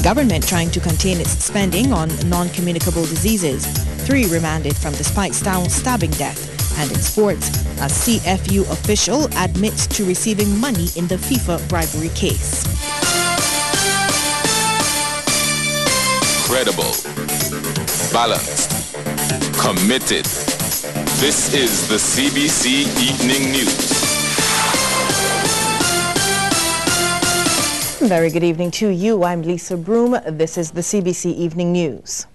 Government trying to contain its spending on non-communicable diseases. 3 remanded from the Spikestown stabbing death. And in sports, a CFU official admits to receiving money in the FIFA bribery case. Credible, balanced, committed. This is the CBC Evening News. Very good evening to you. I'm Lisa Broom. This is the CBC Evening News.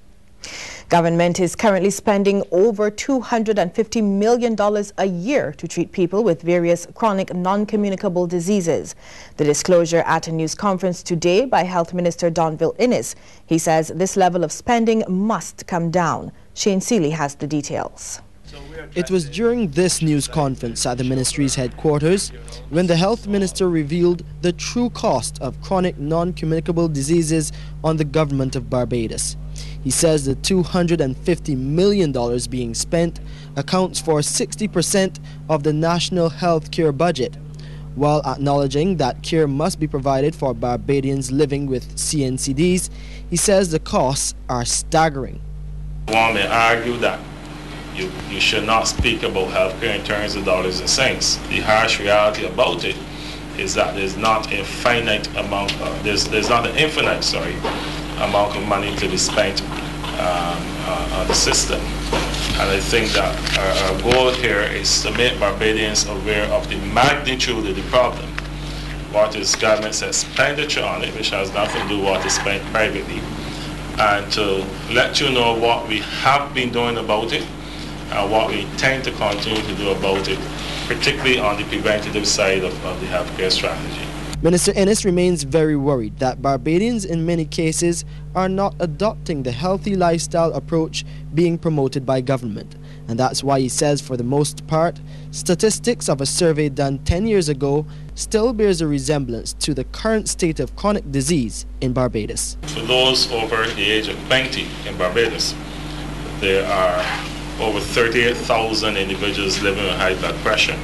Government is currently spending over $250 million a year to treat people with various chronic non-communicable diseases. The disclosure at a news conference today by Health Minister Donville Innes. He says this level of spending must come down. Shane Seeley has the details. It was during this news conference at the ministry's headquarters when the health minister revealed the true cost of chronic non-communicable diseases on the government of Barbados. He says the $250 million being spent accounts for 60% of the national health care budget, while acknowledging that care must be provided for Barbadians living with CNCDs. He says the costs are staggering. One may argue that you should not speak about healthcare in terms of dollars and cents. The harsh reality about it is that there's not an infinite amount of amount of money to be spent on the system. And I think that our goal here is to make Barbadians aware of the magnitude of the problem. What is government's expenditure on it, which has nothing to do with what is spent privately, and to let you know what we have been doing about it and what we intend to continue to do about it, particularly on the preventative side of the healthcare strategy. Minister Innes remains very worried that Barbadians in many cases are not adopting the healthy lifestyle approach being promoted by government. And that's why he says, for the most part, statistics of a survey done 10 years ago still bears a resemblance to the current state of chronic disease in Barbados. For those over the age of 20 in Barbados, there are over 38,000 individuals living with high blood pressure.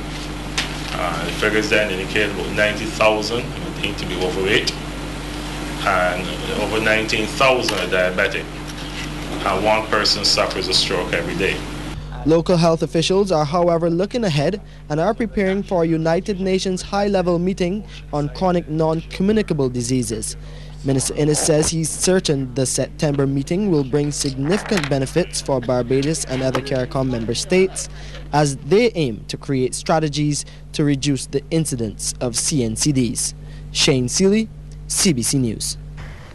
The figures then indicate about 90,000 would need to be overweight, and over 19,000 are diabetic, and 1 person suffers a stroke every day. Local health officials are, however, looking ahead and are preparing for a United Nations high-level meeting on chronic non-communicable diseases. Minister Innes says he's certain the September meeting will bring significant benefits for Barbados and other CARICOM member states as they aim to create strategies to reduce the incidence of CNCDs. Shane Seeley, CBC News.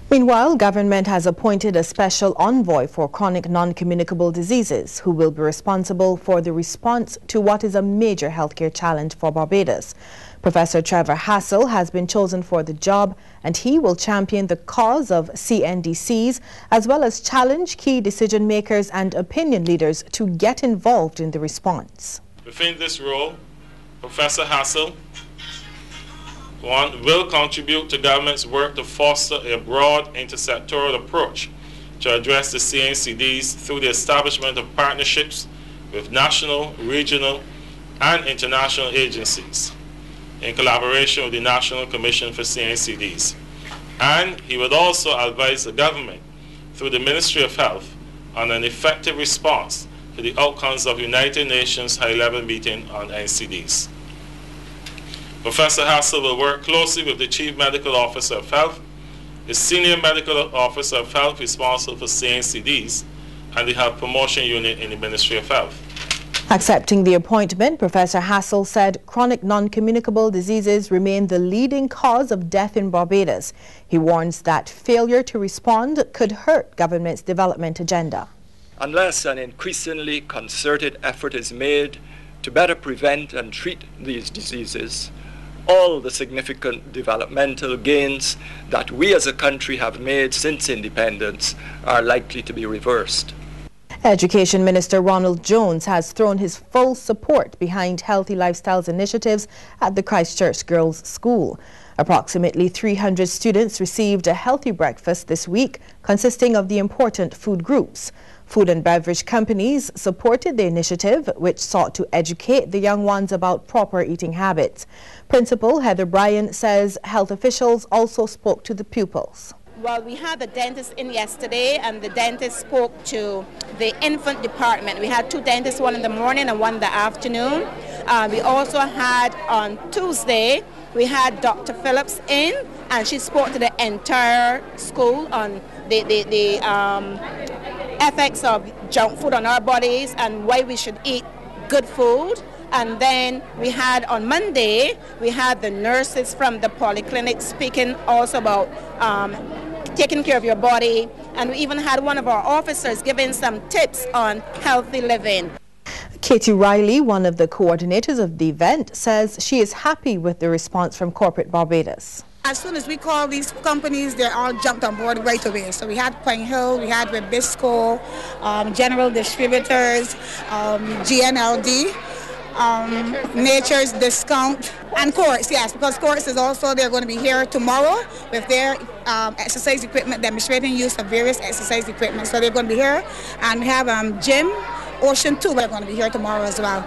Meanwhile, government has appointed a special envoy for chronic non-communicable diseases who will be responsible for the response to what is a major healthcare challenge for Barbados. Professor Trevor Hassel has been chosen for the job, and he will champion the cause of CNDCs as well as challenge key decision makers and opinion leaders to get involved in the response. Within this role, Professor Hassel will contribute to government's work to foster a broad intersectoral approach to address the CNCDs through the establishment of partnerships with national, regional, and international agencies in collaboration with the National Commission for CNCDs. And he would also advise the government through the Ministry of Health on an effective response to the outcomes of United Nations high-level meeting on NCDs. Professor Hassel will work closely with the Chief Medical Officer of Health, the Senior Medical Officer of Health responsible for CNCDs, and the Health Promotion Unit in the Ministry of Health. Accepting the appointment, Professor Hassel said chronic non-communicable diseases remain the leading cause of death in Barbados. He warns that failure to respond could hurt government's development agenda. Unless an increasingly concerted effort is made to better prevent and treat these diseases, all the significant developmental gains that we as a country have made since independence are likely to be reversed. Education Minister Ronald Jones has thrown his full support behind Healthy Lifestyles initiatives at the Christchurch Girls' School. Approximately 300 students received a healthy breakfast this week, consisting of the important food groups. Food and beverage companies supported the initiative, which sought to educate the young ones about proper eating habits. Principal Heather Bryan says health officials also spoke to the pupils. Well, we had the dentist in yesterday, and the dentist spoke to the infant department. We had 2 dentists, one in the morning and one in the afternoon. We also had on Tuesday, we had Dr. Phillips in, and she spoke to the entire school on the effects of junk food on our bodies and why we should eat good food. And then we had on Monday, we had the nurses from the polyclinic speaking also about taking care of your body. And we even had one of our officers giving some tips on healthy living. Katie Riley, one of the coordinators of the event, says she is happy with the response from corporate Barbados. As soon as we called these companies, they all jumped on board right away. So we had Pine Hill, we had Webisco, General Distributors, GNLD, Nature's Discount, and Chorus, yes, because Chorus is also, they're going to be here tomorrow with their exercise equipment, demonstrating use of various exercise equipment. So they're going to be here, and we have Jim Ocean 2, they're going to be here tomorrow as well.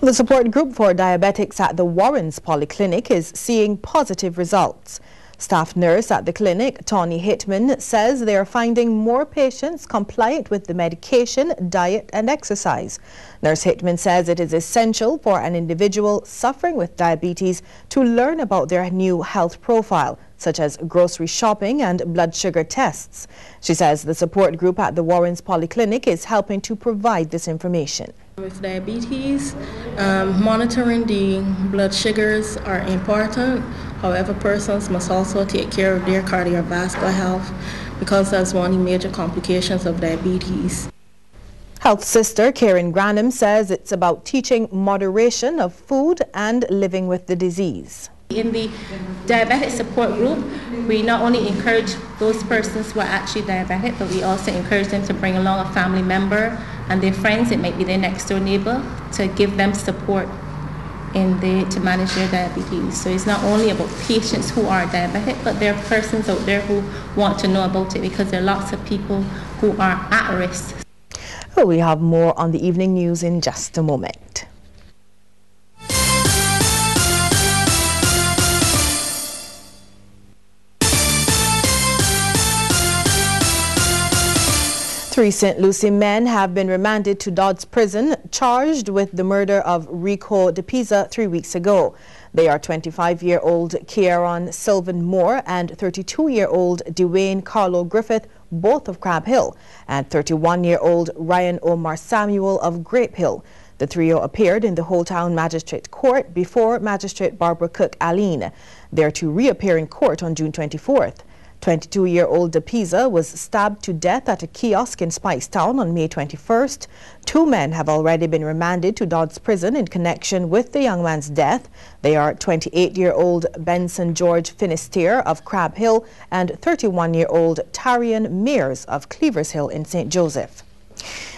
The support group for diabetics at the Warrens Polyclinic is seeing positive results. Staff nurse at the clinic, Tawny Hitman, says they are finding more patients compliant with the medication, diet and exercise. Nurse Hitman says it is essential for an individual suffering with diabetes to learn about their new health profile, such as grocery shopping and blood sugar tests. She says the support group at the Warrens Polyclinic is helping to provide this information. With diabetes, monitoring the blood sugars are important. However, persons must also take care of their cardiovascular health because that's one of the major complications of diabetes. Health sister Karen Granham says it's about teaching moderation of food and living with the disease. In the diabetic support group, we not only encourage those persons who are actually diabetic, but we also encourage them to bring along a family member and their friends, it might be their next door neighbor, to give them support to manage their diabetes. So it's not only about patients who are diabetic, but there are persons out there who want to know about it because there are lots of people who are at risk. We have more on the evening news in just a moment. Three St. Lucie men have been remanded to Dodds Prison, charged with the murder of Rico De Pisa 3 weeks ago. They are 25-year-old Kieran Sylvan Moore and 32-year-old Dwayne Carlo Griffith, both of Crab Hill, and 31-year-old Ryan Omar Samuel of Grape Hill. The trio appeared in the Whole Town Magistrate Court before Magistrate Barbara Cook Aline. They are to reappear in court on June 24th. 22-year-old De Pisa was stabbed to death at a kiosk in Spicetown on May 21st. 2 men have already been remanded to Dodds Prison in connection with the young man's death. They are 28-year-old Benson George Finisterre of Crab Hill and 31-year-old Tarian Mears of Cleavers Hill in St. Joseph.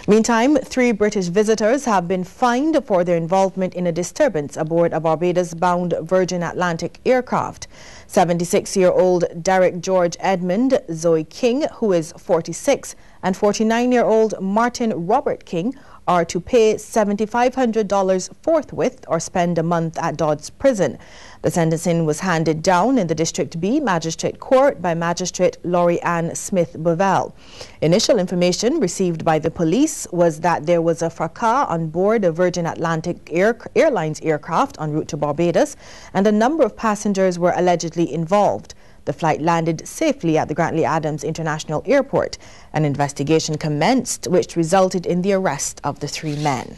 Meantime, 3 British visitors have been fined for their involvement in a disturbance aboard a Barbados-bound Virgin Atlantic aircraft. 76-year-old Derek George Edmund, Zoe King, who is 46, and 49-year-old Martin Robert King are to pay $7,500 forthwith or spend a month at Dodds Prison. The sentencing was handed down in the District B Magistrate Court by Magistrate Laurie Ann Smith-Bovell. Initial information received by the police was that there was a fracas on board a Virgin Atlantic Airlines aircraft en route to Barbados, and a number of passengers were allegedly involved. The flight landed safely at the Grantley Adams International Airport. An investigation commenced, which resulted in the arrest of the 3 men.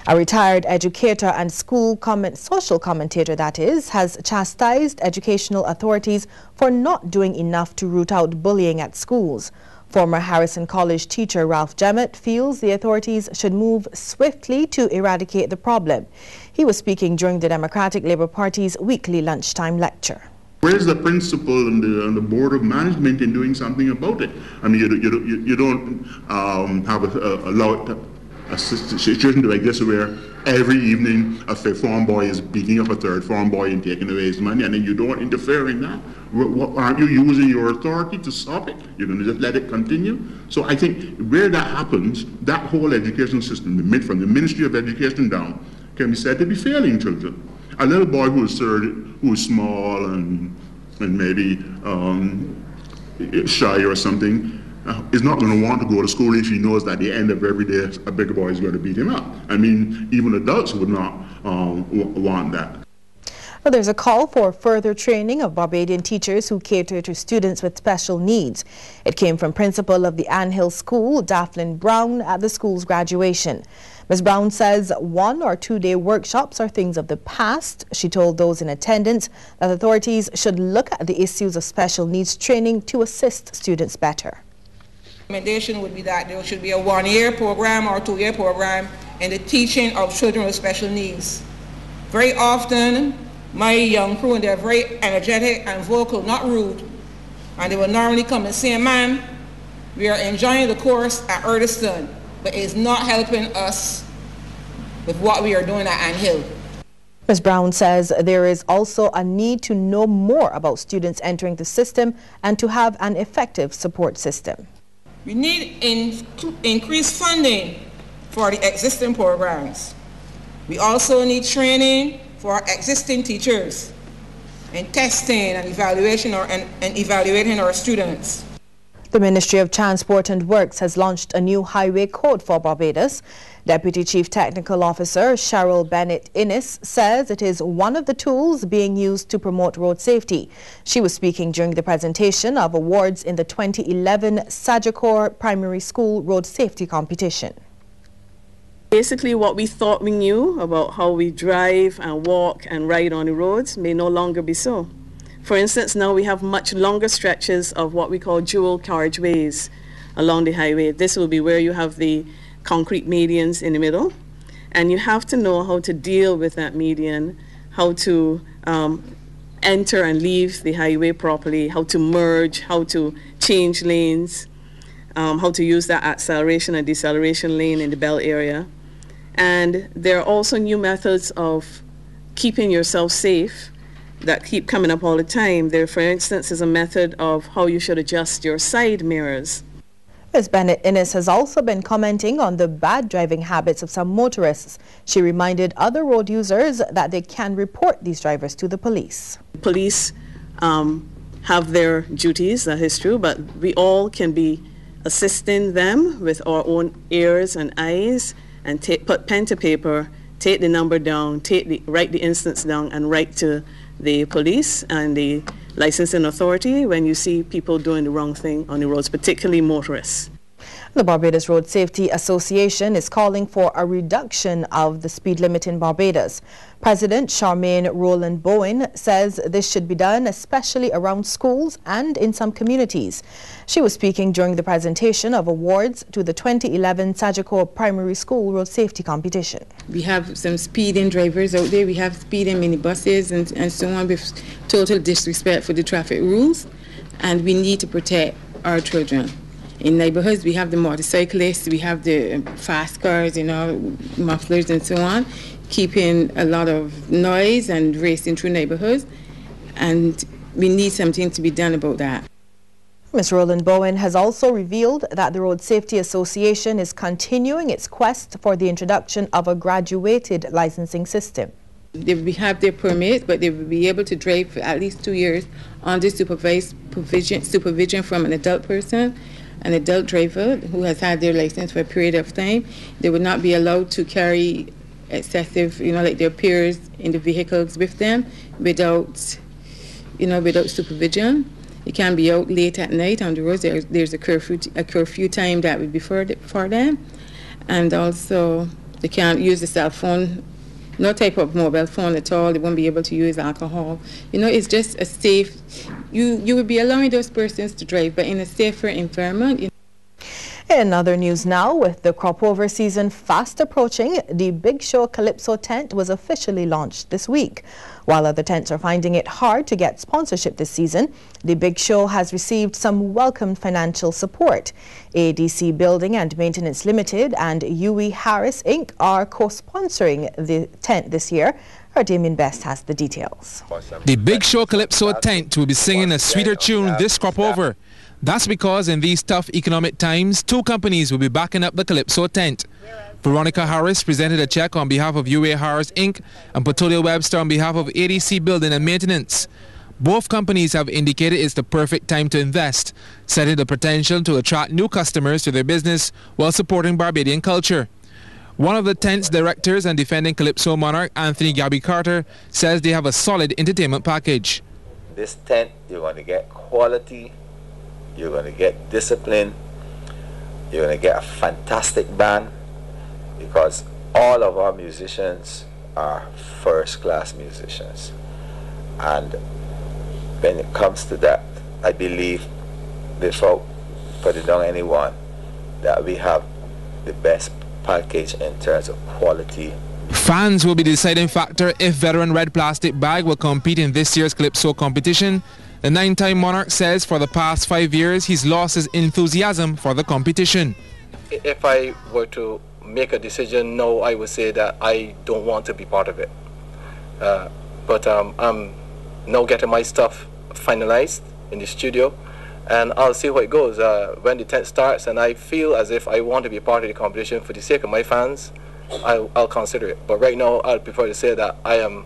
A retired educator and social commentator, that is, has chastised educational authorities for not doing enough to root out bullying at schools. Former Harrison College teacher Ralph Jemmett feels the authorities should move swiftly to eradicate the problem. He was speaking during the Democratic Labour Party's weekly lunchtime lecture. Where's the principal and the board of management in doing something about it? I mean, you don't have a situation like this where every evening a 5th form boy is beating up a 3rd form boy and taking away his money, and then you don't interfere in that. Aren't you using your authority to stop it? You're going to just let it continue? So I think where that happens, that whole education system, from the Ministry of Education down, can be said to be failing children. A little boy who is small and maybe shy or something, is not going to want to go to school if he knows that at the end of every day a bigger boy is going to beat him up. I mean, even adults would not want that. Well, there's a call for further training of Barbadian teachers who cater to students with special needs. It came from principal of the Anhill School, Daphne Brown, at the school's graduation. Ms. Brown says 1 or 2 day workshops are things of the past. She told those in attendance that authorities should look at the issues of special needs training to assist students better. Recommendation would be that there should be a 1-year program or 2-year program in the teaching of children with special needs. Very often, my young crew, they're very energetic and vocal, not rude, and they will normally come and say, "Ma'am, we are enjoying the course at Erdeston, but it's not helping us with what we are doing at Anhill." Ms. Brown says there is also a need to know more about students entering the system and to have an effective support system. We need increased funding for the existing programs. We also need training for our existing teachers in testing and evaluating our students. The Ministry of Transport and Works has launched a new highway code for Barbados. Deputy Chief Technical Officer Cheryl Bennett-Innes says it is one of the tools being used to promote road safety. She was speaking during the presentation of awards in the 2011 Sagicor Primary School Road Safety Competition. Basically, what we thought we knew about how we drive and walk and ride on the roads may no longer be so. For instance, now we have much longer stretches of what we call dual carriageways along the highway. This will be where you have the concrete medians in the middle, and you have to know how to deal with that median, how to enter and leave the highway properly, how to merge, how to change lanes, how to use that acceleration and deceleration lane in the belt area. And there are also new methods of keeping yourself safe that keep coming up all the time. There, for instance, is a method of how you should adjust your side mirrors. Ms. Bennett-Innes has also been commenting on the bad driving habits of some motorists. She reminded other road users that they can report these drivers to the police. Police have their duties, that is true, but we all can be assisting them with our own ears and eyes, and put pen to paper, take the number down, write the instance down, and write to the police and the licensing authority when you see people doing the wrong thing on the roads, particularly motorists. The Barbados Road Safety Association is calling for a reduction of the speed limit in Barbados. President Charmaine Roland Bowen says this should be done especially around schools and in some communities. She was speaking during the presentation of awards to the 2011 Sagicor Primary School Road Safety Competition. We have some speeding drivers out there. We have speeding minibuses and so on with total disrespect for the traffic rules, and we need to protect our children. In neighborhoods, we have the motorcyclists, we have the fast cars, mufflers and so on, keeping a lot of noise and racing through neighborhoods, and we need something to be done about that. Ms. Roland Bowen has also revealed that the Road Safety Association is continuing its quest for the introduction of a graduated licensing system. They will have their permits, but they will be able to drive for at least 2 years under supervision from an adult person, an adult driver who has had their license for a period of time. They would not be allowed to carry excessive, like their peers in the vehicles with them without supervision. They can be out late at night on the roads. There's a curfew time that would be for them. And also they can't use the cell phone, no type of mobile phone at all. They won't be able to use alcohol. It's just a safe, you would be allowing those persons to drive, but in a safer environment. In other news now, with the crop over season fast approaching, the Big Show Calypso tent was officially launched this week. While other tents are finding it hard to get sponsorship this season, the Big Show has received some welcome financial support. ADC Building and Maintenance Limited and UE Harris Inc. are co-sponsoring the tent this year. Our Damien Best has the details. The Big Show Calypso tent will be singing a sweeter tune this crop over. That's because in these tough economic times, 2 companies will be backing up the Calypso tent. Veronica Harris presented a check on behalf of UA Harris Inc. and Patolia Webster on behalf of ADC Building and Maintenance. Both companies have indicated it's the perfect time to invest, citing the potential to attract new customers to their business while supporting Barbadian culture. One of the tent's directors and defending Calypso monarch, Anthony Gabby Carter, says they have a solid entertainment package. This tent, you're going to get quality, you're going to get discipline, you're going to get a fantastic band, because all of our musicians are first-class musicians. And when it comes to that, I believe, without putting down anyone, that we have the best package in terms of quality. Fans will be the deciding factor if veteran Red Plastic Bag will compete in this year's Calypso competition. The 9-time monarch says for the past 5 years he's lost his enthusiasm for the competition. If I were to make a decision now, I would say that I don't want to be part of it. But I'm now getting my stuff finalized in the studio, and I'll see how it goes when the tent starts, and I feel as if I want to be part of the competition for the sake of my fans. I'll consider it, but right now I'll prefer to say that I am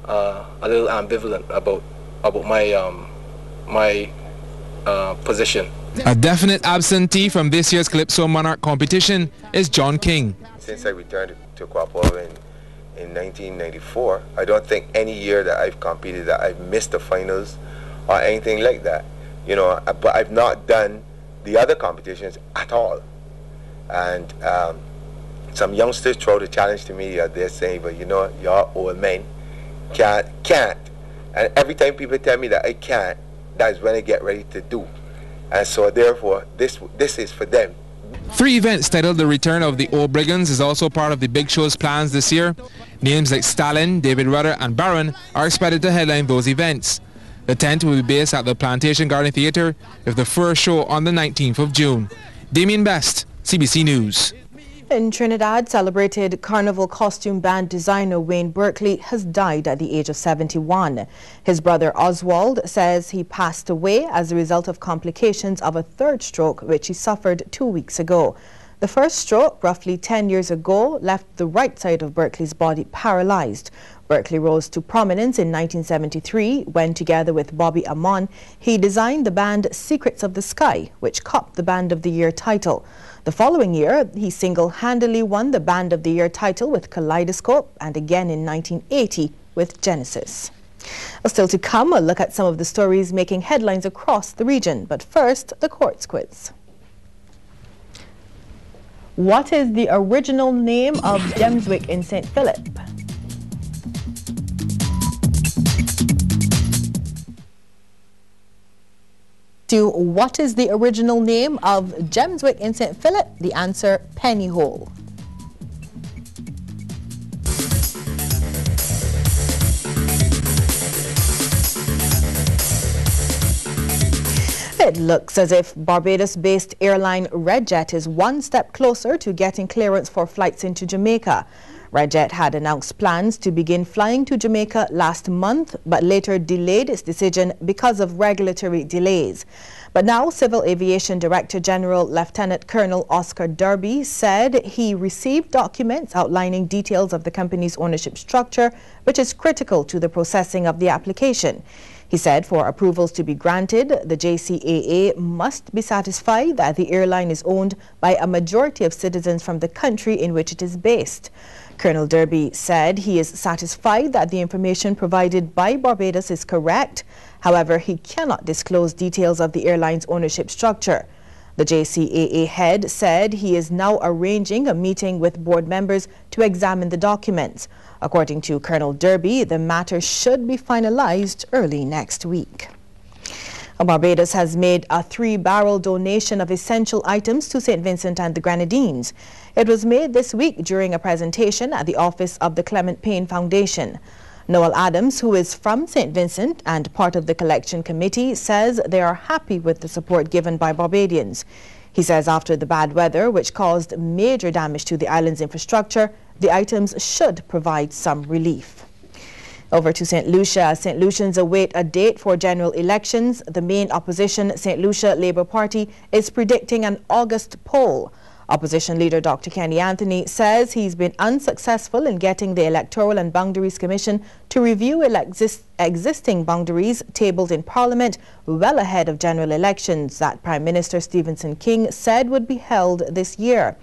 a little ambivalent about my position. A definite absentee from this year's Calypso Monarch competition is John King. Since I returned to Quapaw in 1994, I don't think any year that I've competed that I've missed the finals or anything like that. You know, but I've not done the other competitions at all. And some youngsters throw the challenge to me. They're saying, "But you know, y'all old men can't." And every time people tell me that I can't, that's when I get ready to do. And so therefore, this is for them. 3 events titled The Return of the Old Brigands is also part of the big show's plans this year. Names like Stalin, David Rudder and Baron are expected to headline those events. The tent will be based at the Plantation Garden Theatre with the first show on the 19th of June. Damien Best, CBC News. In Trinidad, celebrated carnival costume band designer Wayne Berkeley has died at the age of 71. His brother Oswald says he passed away as a result of complications of a third stroke which he suffered 2 weeks ago. The first stroke, roughly 10 years ago, left the right side of Berkeley's body paralyzed. Berkeley rose to prominence in 1973 when, together with Bobby Amon, he designed the band Secrets of the Sky, which copped the Band of the Year title. The following year, he single-handedly won the Band of the Year title with Kaleidoscope and again in 1980 with Genesis. Still to come, a look at some of the stories making headlines across the region. But first, the Courts Quiz. What is the original name of Gemswick in St. Philip? What is the original name of Gemswick in St. Philip? The answer, Pennyhole. It looks as if Barbados-based airline Redjet is one step closer to getting clearance for flights into Jamaica. Redjet had announced plans to begin flying to Jamaica last month, but later delayed its decision because of regulatory delays. But now, Civil Aviation Director General Lieutenant Colonel Oscar Derby said he received documents outlining details of the company's ownership structure, which is critical to the processing of the application. He said for approvals to be granted, the JCAA must be satisfied that the airline is owned by a majority of citizens from the country in which it is based. Colonel Derby said he is satisfied that the information provided by Barbados is correct. However, he cannot disclose details of the airline's ownership structure. The JCAA head said he is now arranging a meeting with board members to examine the documents. According to Colonel Derby, the matter should be finalized early next week. Barbados has made a 3-barrel donation of essential items to St. Vincent and the Grenadines. It was made this week during a presentation at the office of the Clement Payne Foundation. Noel Adams, who is from St. Vincent and part of the collection committee, says they are happy with the support given by Barbadians. He says after the bad weather, which caused major damage to the island's infrastructure, the items should provide some relief. Over to St. Lucia. St. Lucians await a date for general elections. The main opposition, St. Lucia Labour Party, is predicting an August poll. Opposition leader Dr. Kenny Anthony says he's been unsuccessful in getting the Electoral and Boundaries Commission to review existing boundaries tabled in Parliament well ahead of general elections that Prime Minister Stephenson King said would be held this year.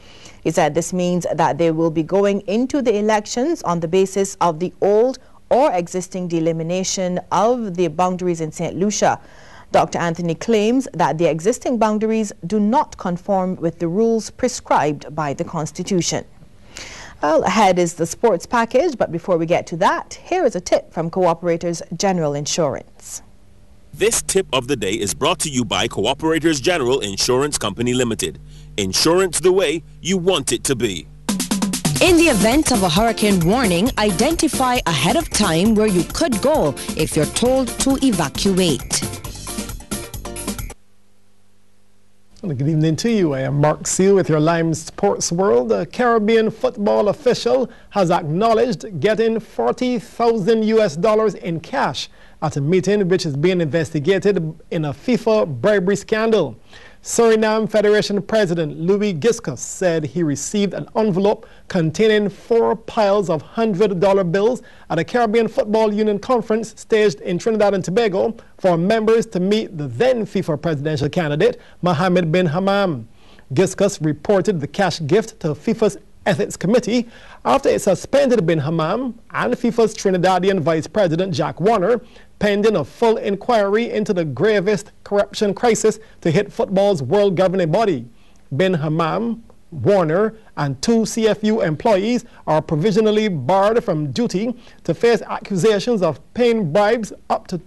He said this means that they will be going into the elections on the basis of the old or existing delimitation of the boundaries in St. Lucia. Dr. Anthony claims that the existing boundaries do not conform with the rules prescribed by the Constitution. Well, ahead is the sports package, but before we get to that, here is a tip from Cooperators General Insurance. This tip of the day is brought to you by Cooperators General Insurance Company Limited. Insurance the way you want it to be. In the event of a hurricane warning, identify ahead of time where you could go if you're told to evacuate. Well, good evening to you. I am Mark Seal with your Lime Sports World. A Caribbean football official has acknowledged getting $40,000 in cash at a meeting which is being investigated in a FIFA bribery scandal. Suriname Federation President Louis Giscus said he received an envelope containing 4 piles of $100 bills at a Caribbean Football Union conference staged in Trinidad and Tobago for members to meet the then FIFA presidential candidate, Mohammed bin Hammam. Giscus reported the cash gift to FIFA's Ethics Committee after it suspended bin Hammam and FIFA's Trinidadian Vice President Jack Warner, pending a full inquiry into the gravest corruption crisis to hit football's world governing body. Bin Hammam, Warner, and 2 CFU employees are provisionally barred from duty to face accusations of paying bribes up to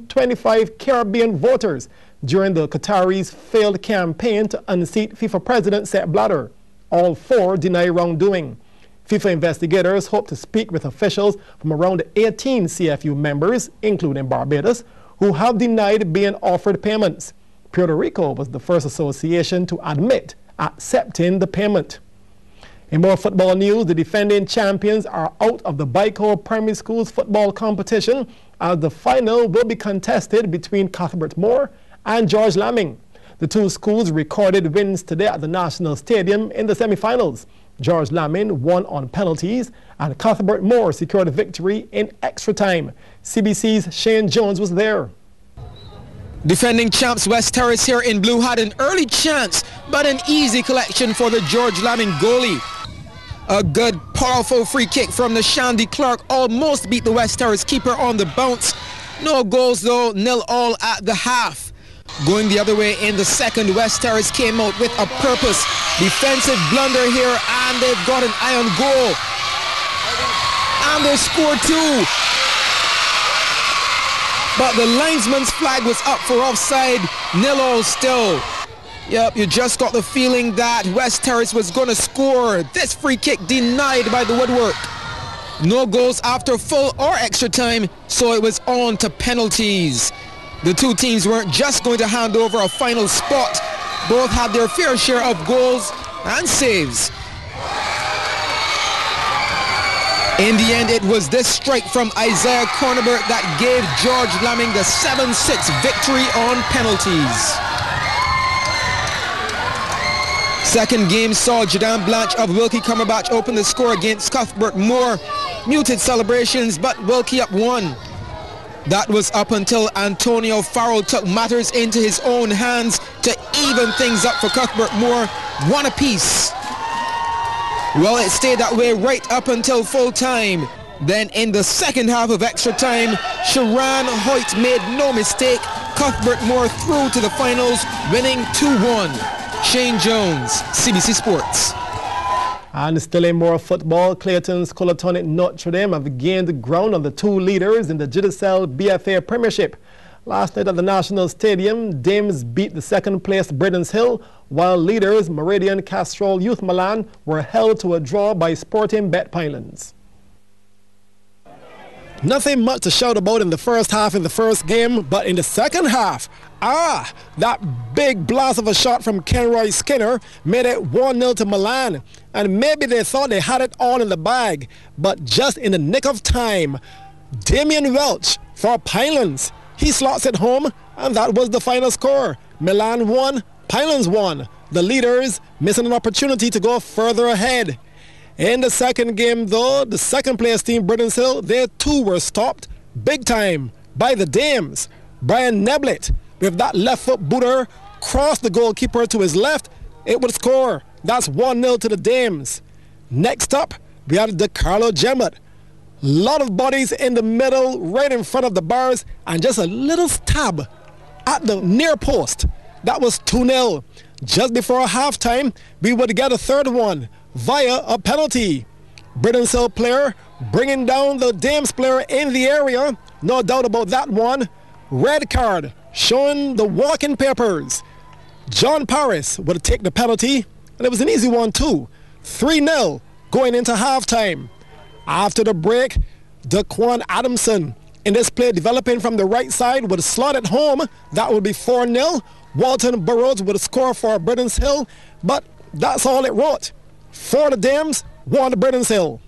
25 Caribbean voters during the Qataris' failed campaign to unseat FIFA President Sepp Blatter. All 4 deny wrongdoing. FIFA investigators hope to speak with officials from around 18 CFU members, including Barbados, who have denied being offered payments. Puerto Rico was the first association to admit accepting the payment. In more football news, the defending champions are out of the Baiko Primary School's football competition as the final will be contested between Cuthbert Moore and George Lamming. The 2 schools recorded wins today at the National Stadium in the semi-finals. George Lamming won on penalties and Cuthbert Moore secured a victory in extra time. CBC's Shane Jones was there. Defending champs West Terrace here in blue had an early chance, but an easy collection for the George Lamming goalie. A good, powerful free kick from the Shandy Clark almost beat the West Terrace keeper on the bounce. No goals though, 0-0 at the half. Going the other way in the second, West Terrace came out with a purpose. Defensive blunder here, and they've got an eye on goal. And they scored 2. But the linesman's flag was up for offside, 0-0 still. Yep, you just got the feeling that West Terrace was going to score. This free kick denied by the woodwork. No goals after full or extra time, so it was on to penalties. The 2 teams weren't just going to hand over a final spot. Both had their fair share of goals and saves. In the end, it was this strike from Isaiah Cornebert that gave George Lamming the 7-6 victory on penalties. Second game saw Jadan Blanche of Wilkie Cumberbatch open the score against Cuthbert Moore. Muted celebrations, but Wilkie up 1. That was up until Antonio Farrell took matters into his own hands to even things up for Cuthbert Moore, 1 apiece. Well, it stayed that way right up until full time. Then in the second half of extra time, Sharon Hoyt made no mistake. Cuthbert Moore through to the finals, winning 2-1. Shane Jones, CBC Sports. And still in more football, Clayton's Colatonic Notre Dame have gained ground on the 2 leaders in the GDSL BFA Premiership. Last night at the National Stadium, Dames beat the second-placed Bredens Hill, while leaders Meridian Castrol Youth Milan were held to a draw by Sporting Bet Pinelands. Nothing much to shout about in the first half in the first game, but in the second half, that big blast of a shot from Kenroy Skinner made it 1-0 to Milan. And maybe they thought they had it all in the bag, but just in the nick of time, Damien Welch for Pinelands, he slots it home, and that was the final score. Milan won, Pinelands won. the leaders missing an opportunity to go further ahead. In the second game, though, the second place team, Britain's Hill, they too were stopped big time by the Dames. Brian Neblett, with that left foot booter, crossed the goalkeeper to his left. It would score. That's 1-0 to the Dames. Next up, we had the Carlo Gemot. Lot of bodies in the middle, right in front of the bars, and just a little stab at the near post. That was 2-0. Just before halftime, we would get a third one via a penalty. Britain's Hill player bringing down the Dames player in the area. No doubt about that one. Red card showing the walking papers. John Paris would take the penalty, and it was an easy one too. 3-0 going into halftime. After the break, Daquan Adamson in this play developing from the right side would slot it home. That would be 4-0. Walton Burrows would score for Britain's Hill, but that's all it wrote. 4 the Dames, 1 to Britain's Hill.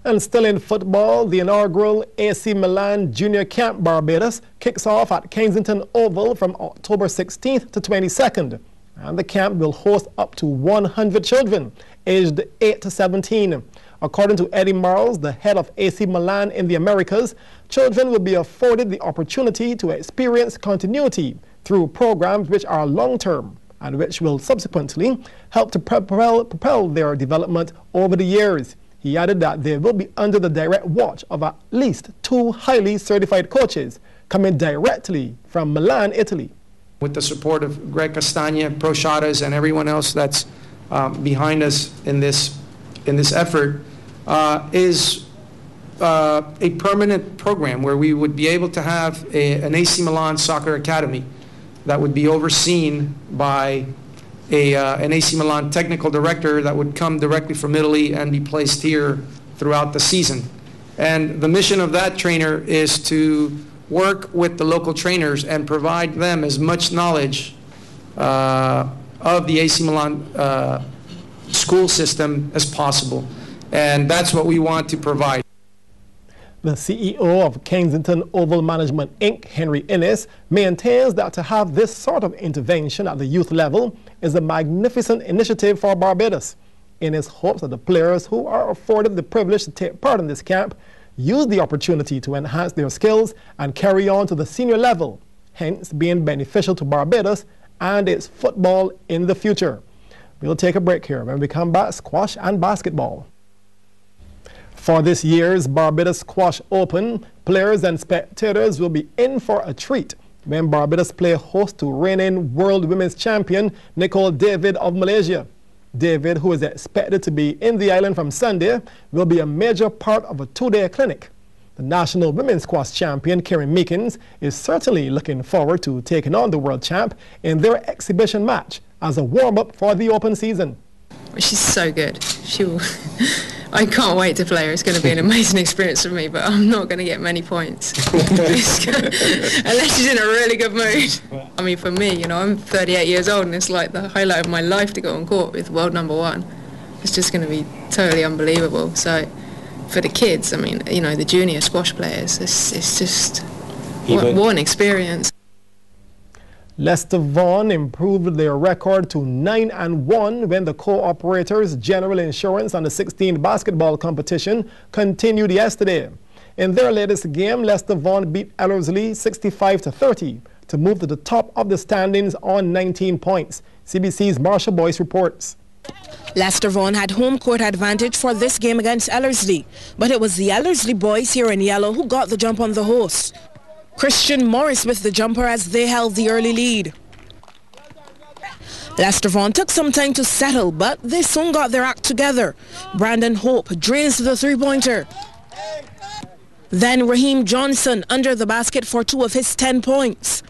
And still in football, the inaugural AC Milan Junior Camp Barbados kicks off at Kensington Oval from October 16th to 22nd. And the camp will host up to 100 children aged 8 to 17. According to Eddie Marles, the head of AC Milan in the Americas, children will be afforded the opportunity to experience continuity through programs which are long-term and which will subsequently help to propel their development over the years. He added that they will be under the direct watch of at least 2 highly certified coaches coming directly from Milan, Italy. With the support of Greg Castagna, Pro Shadas, and everyone else that's behind us in this effort, is a permanent program where we would be able to have an AC Milan Soccer Academy that would be overseen by an AC Milan technical director that would come directly from Italy and be placed here throughout the season. And the mission of that trainer is to work with the local trainers and provide them as much knowledge of the AC Milan school system as possible. And that's what we want to provide. The CEO of Kensington Oval Management Inc., Henry Innes, maintains that to have this sort of intervention at the youth level is a magnificent initiative for Barbados. Innes hopes that the players who are afforded the privilege to take part in this camp use the opportunity to enhance their skills and carry on to the senior level, hence being beneficial to Barbados and its football in the future. We'll take a break here. When we come back, squash and basketball. For this year's Barbados Squash Open, players and spectators will be in for a treat when Barbados play host to reigning world women's champion Nicole David of Malaysia. David, who is expected to be in the island from Sunday, will be a major part of a 2-day clinic. The national women's squash champion, Karen Meekins, is certainly looking forward to taking on the world champ in their exhibition match as a warm-up for the open season. She's so good. I can't wait to play her. It's going to be an amazing experience for me, but I'm not going to get many points. Unless she's in a really good mood. I mean, for me, I'm 38 years old and it's like the highlight of my life to go on court with world #1. It's just going to be totally unbelievable. So for the kids, I mean, the junior squash players, it's just what an experience. Leicester Vaughan improved their record to 9-1 when the co-operators General Insurance and the 16th basketball competition continued yesterday. In their latest game, Leicester Vaughan beat Ellerslie 65-30 to move to the top of the standings on 19 points. CBC's Marsha Boyce reports. Leicester Vaughan had home court advantage for this game against Ellerslie, but it was the Ellerslie boys here in yellow who got the jump on the hosts. Christian Morris with the jumper as they held the early lead. Leicester Vaughan took some time to settle, but they soon got their act together. Brandon Hope drains the three-pointer. Then Raheem Johnson under the basket for 2 of his 10 points.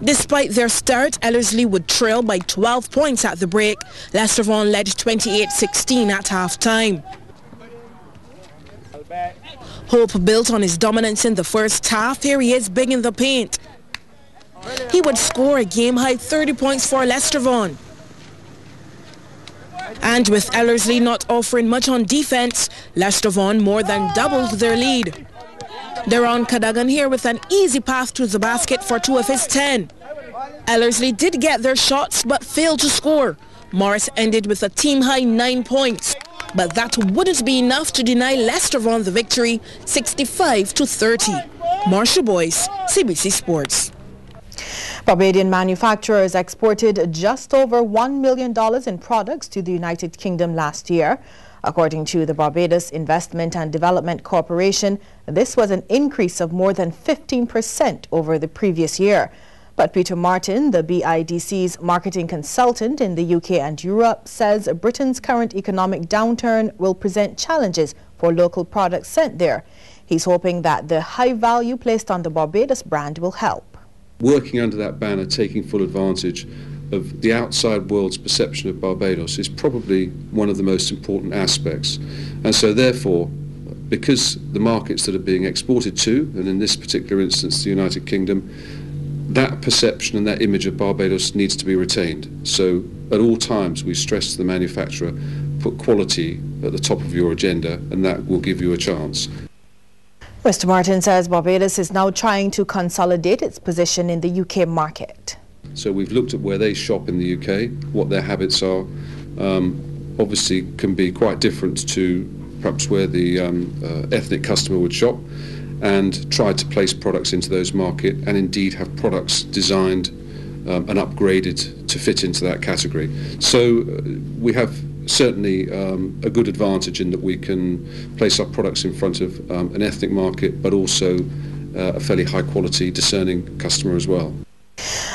Despite their start, Ellerslie would trail by 12 points at the break. Leicester Vaughan led 28-16 at half-time. Hope built on his dominance in the first half. Here he is big in the paint. He would score a game-high 30 points for Leicester Vaughan. And with Ellerslie not offering much on defense, Leicester Vaughan more than doubled their lead. Deron Cadogan here with an easy path to the basket for 2 of his 10. Ellerslie did get their shots but failed to score. Morris ended with a team-high 9 points. But that wouldn't be enough to deny Leicester Vaughan the victory, 65-30. Marsha Boyce, CBC Sports. Barbadian manufacturers exported just over $1 million in products to the United Kingdom last year. According to the Barbados Investment and Development Corporation, this was an increase of more than 15% over the previous year. But Peter Martin, the BIDC's marketing consultant in the UK and Europe, says Britain's current economic downturn will present challenges for local products sent there. He's hoping that the high value placed on the Barbados brand will help. Working under that banner, taking full advantage of the outside world's perception of Barbados is probably one of the most important aspects. And so therefore, because the markets that are being exported to, and in this particular instance the United Kingdom, that perception and that image of Barbados needs to be retained. So at all times we stress to the manufacturer, put quality at the top of your agenda, and that will give you a chance. Mr. Martin says Barbados is now trying to consolidate its position in the UK market. So we've looked at where they shop in the UK, what their habits are. Obviously can be quite different to perhaps where the ethnic customer would shop, and tried to place products into those markets and indeed have products designed and upgraded to fit into that category. So we have certainly a good advantage in that we can place our products in front of an ethnic market, but also a fairly high quality discerning customer as well.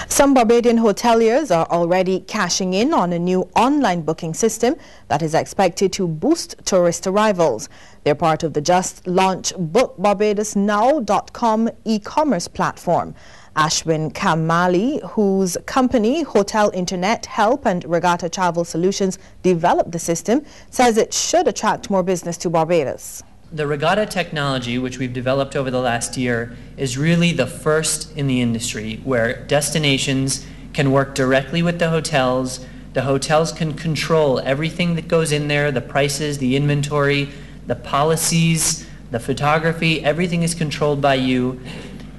Some Barbadian hoteliers are already cashing in on a new online booking system that is expected to boost tourist arrivals. They're part of the just-launched BookBarbadosNow.com e-commerce platform. Ashwin Kamali, whose company Hotel Internet Help and Regatta Travel Solutions developed the system, says it should attract more business to Barbados. The Regatta technology, which we've developed over the last year, is really the first in the industry where destinations can work directly with the hotels. The hotels can control everything that goes in there, the prices, the inventory, the policies, the photography, everything is controlled by you.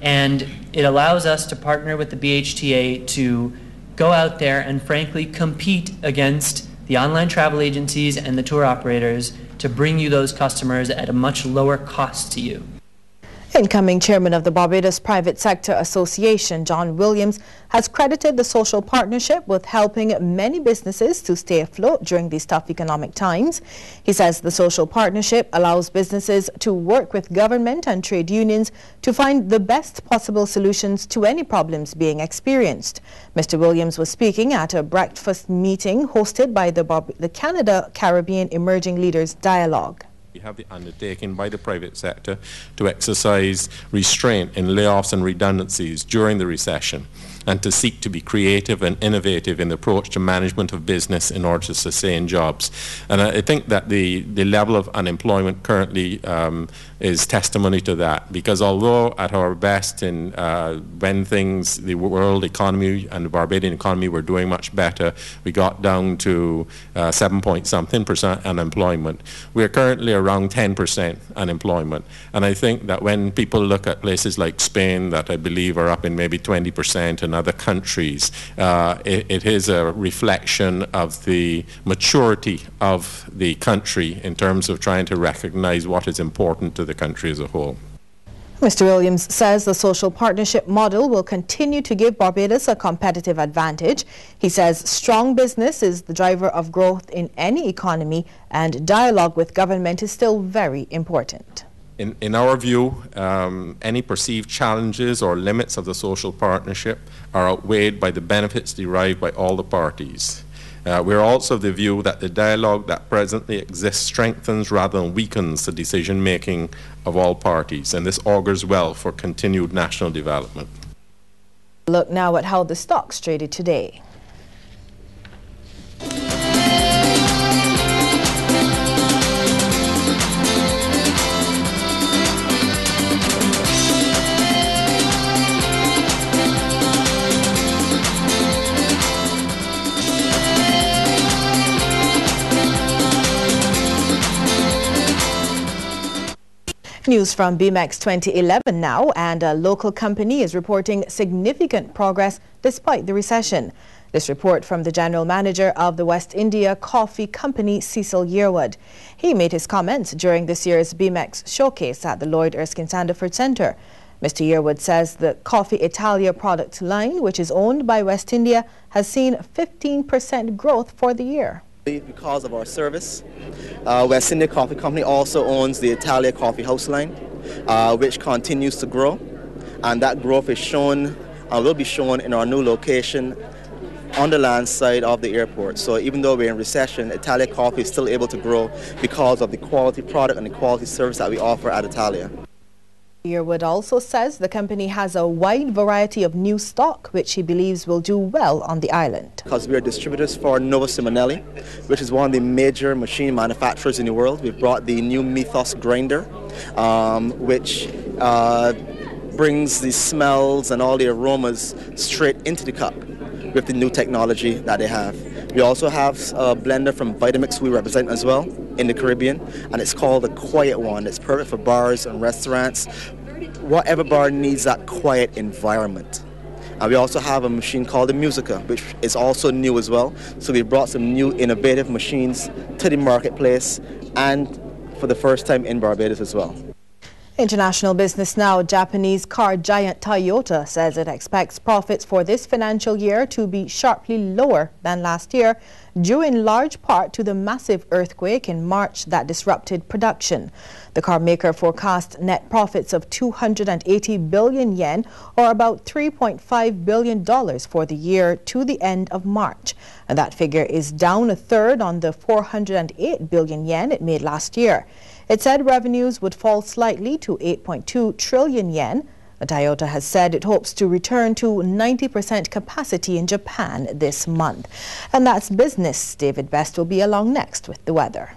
And it allows us to partner with the BHTA to go out there and frankly compete against the online travel agencies and the tour operators to bring you those customers at a much lower cost to you. Incoming chairman of the Barbados Private Sector Association, John Williams, has credited the social partnership with helping many businesses to stay afloat during these tough economic times. He says the social partnership allows businesses to work with government and trade unions to find the best possible solutions to any problems being experienced. Mr. Williams was speaking at a breakfast meeting hosted by the Canada-Caribbean Emerging Leaders Dialogue. We have the undertaking by the private sector to exercise restraint in layoffs and redundancies during the recession, and to seek to be creative and innovative in the approach to management of business in order to sustain jobs. And I think that the level of unemployment currently is testimony to that, because although at our best in when the world economy and the Barbadian economy were doing much better, we got down to 7-point-something% unemployment. We're currently around 10% unemployment. And I think that when people look at places like Spain, that I believe are up in maybe 20%, and other countries, it is a reflection of the maturity of the country in terms of trying to recognize what is important to the country as a whole. Mr. Williams says the social partnership model will continue to give Barbados a competitive advantage. He says strong business is the driver of growth in any economy, and dialogue with government is still very important. In our view, any perceived challenges or limits of the social partnership are outweighed by the benefits derived by all the parties. We're also of the view that the dialogue that presently exists strengthens rather than weakens the decision-making of all parties, and this augurs well for continued national development. Look now at how the stocks traded today. News from BMEX 2011 now, and a local company is reporting significant progress despite the recession. This report from the General Manager of the West India Coffee Company, Cecil Yearwood. He made his comments during this year's BMEX showcase at the Lloyd Erskine Sandiford Centre. Mr. Yearwood says the Coffee Italia product line, which is owned by West India, has seen 15% growth for the year. Because of our service, West India Coffee Company also owns the Italia Coffee House line, which continues to grow, and that growth is shown will be shown in our new location on the land side of the airport. So even though we're in recession, Italia Coffee is still able to grow because of the quality product and the quality service that we offer at Italia. Yearwood also says the company has a wide variety of new stock, which he believes will do well on the island. Because we are distributors for Nova Simonelli, which is one of the major machine manufacturers in the world. We've brought the new Mythos grinder, which brings the smells and all the aromas straight into the cup with the new technology that they have. We also have a blender from BMEX we represent as well in the Caribbean, and it's called the Quiet One. It's perfect for bars and restaurants. Whatever bar needs that quiet environment. And we also have a machine called the Musica, which is also new as well. So we brought some new innovative machines to the marketplace and for the first time in Barbados as well. International business now. Japanese car giant Toyota says it expects profits for this financial year to be sharply lower than last year, due in large part to the massive earthquake in March that disrupted production. The car maker forecast net profits of 280 billion yen, or about $3.5 billion for the year to the end of March. And that figure is down a third on the 408 billion yen it made last year. It said revenues would fall slightly to 8.2 trillion yen. Toyota has said it hopes to return to 90% capacity in Japan this month. And that's business. David Best will be along next with the weather.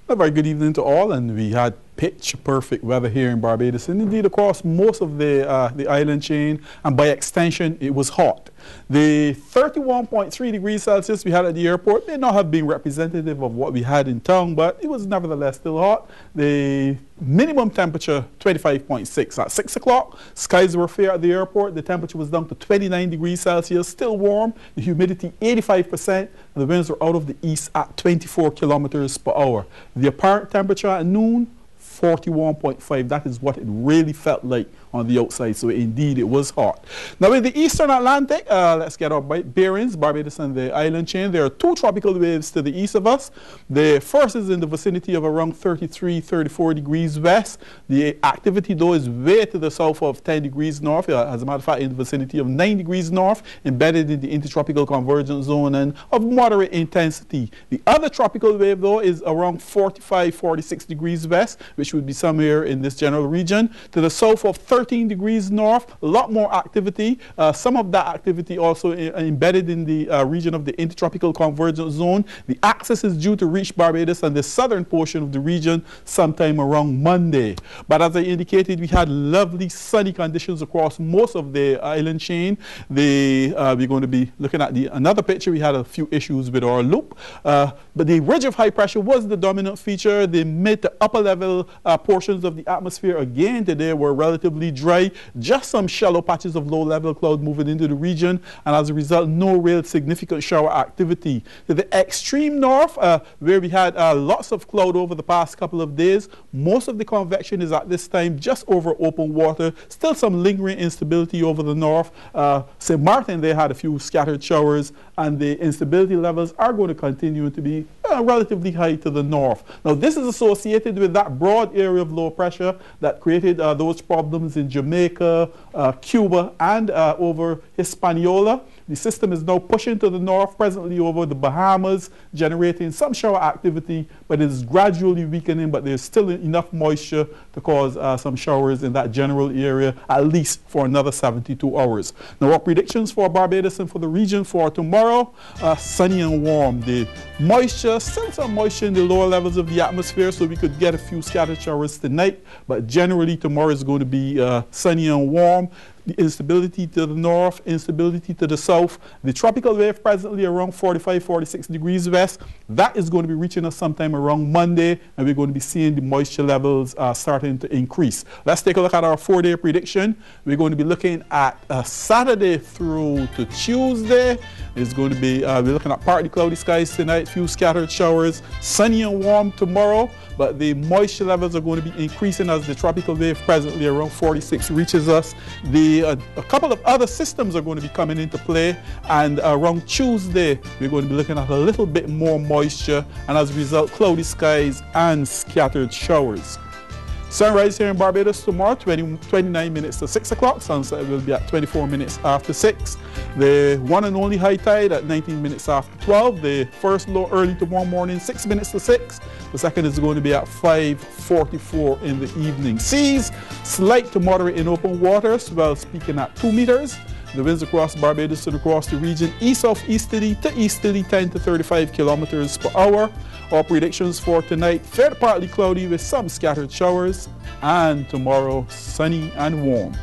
A very good evening to all, and we had pitch perfect weather here in Barbados, and indeed across most of the island chain, and by extension it was hot. The 31.3 degrees Celsius we had at the airport may not have been representative of what we had in town, but it was nevertheless still hot. The minimum temperature 25.6 at 6 o'clock. Skies were fair at the airport. The temperature was down to 29 degrees Celsius, still warm. The humidity 85%, and the winds were out of the east at 24 kilometers per hour. The apparent temperature at noon 41.5. That is what it really felt like on the outside, so indeed it was hot. Now in the eastern Atlantic, let's get our bearings, Barbados and the island chain. There are two tropical waves to the east of us. The first is in the vicinity of around 33, 34 degrees west. The activity though is way to the south of 10 degrees north, as a matter of fact in the vicinity of 9 degrees north, embedded in the intertropical convergence zone and of moderate intensity. The other tropical wave though is around 45, 46 degrees west, which would be somewhere in this general region, to the south of 13 degrees north, a lot more activity. Some of that activity also embedded in the region of the intertropical convergence zone. The axis is due to reach Barbados and the southern portion of the region sometime around Monday. But as I indicated, we had lovely sunny conditions across most of the island chain. We're going to be looking at another picture. We had a few issues with our loop, but the ridge of high pressure was the dominant feature. The mid to upper level portions of the atmosphere again today were relatively dry, just some shallow patches of low-level cloud moving into the region, and as a result no real significant shower activity. To the extreme north, where we had lots of cloud over the past couple of days, most of the convection is at this time just over open water. Still some lingering instability over the north. St. Martin, they had a few scattered showers, and the instability levels are going to continue to be relatively high to the north. Now this is associated with that broad area of low pressure that created those problems in Jamaica, Cuba, and over Hispaniola. The system is now pushing to the north, presently over the Bahamas, generating some shower activity, but it is gradually weakening, but there's still enough moisture to cause some showers in that general area, at least for another 72 hours. Now our predictions for Barbados and for the region for tomorrow, sunny and warm. The moisture, still some moisture in the lower levels of the atmosphere, so we could get a few scattered showers tonight, but generally tomorrow is going to be sunny and warm. the instability to the north, instability to the south. The tropical wave presently around 45, 46 degrees west. That is going to be reaching us sometime around Monday, and we're going to be seeing the moisture levels starting to increase. Let's take a look at our 4-day prediction. We're going to be looking at Saturday through to Tuesday. It's going to be, we're looking at partly cloudy skies tonight, few scattered showers, sunny and warm tomorrow, but the moisture levels are going to be increasing as the tropical wave presently around 46 reaches us. A couple of other systems are going to be coming into play, and around Tuesday we're going to be looking at a little bit more moisture, and as a result cloudy skies and scattered showers. Sunrise here in Barbados tomorrow, 29 minutes to 6 o'clock. Sunset will be at 24 minutes after 6. The one and only high tide at 19 minutes after 12. The first low early tomorrow morning, 6 minutes to 6. The second is going to be at 5:44 in the evening. Seas, slight to moderate in open water, swell peaking at 2 meters. The winds across Barbados and across the region, east-southeasterly to easterly 10 to 35 kilometers per hour. Our predictions for tonight, fair to partly cloudy with some scattered showers, and tomorrow sunny and warm.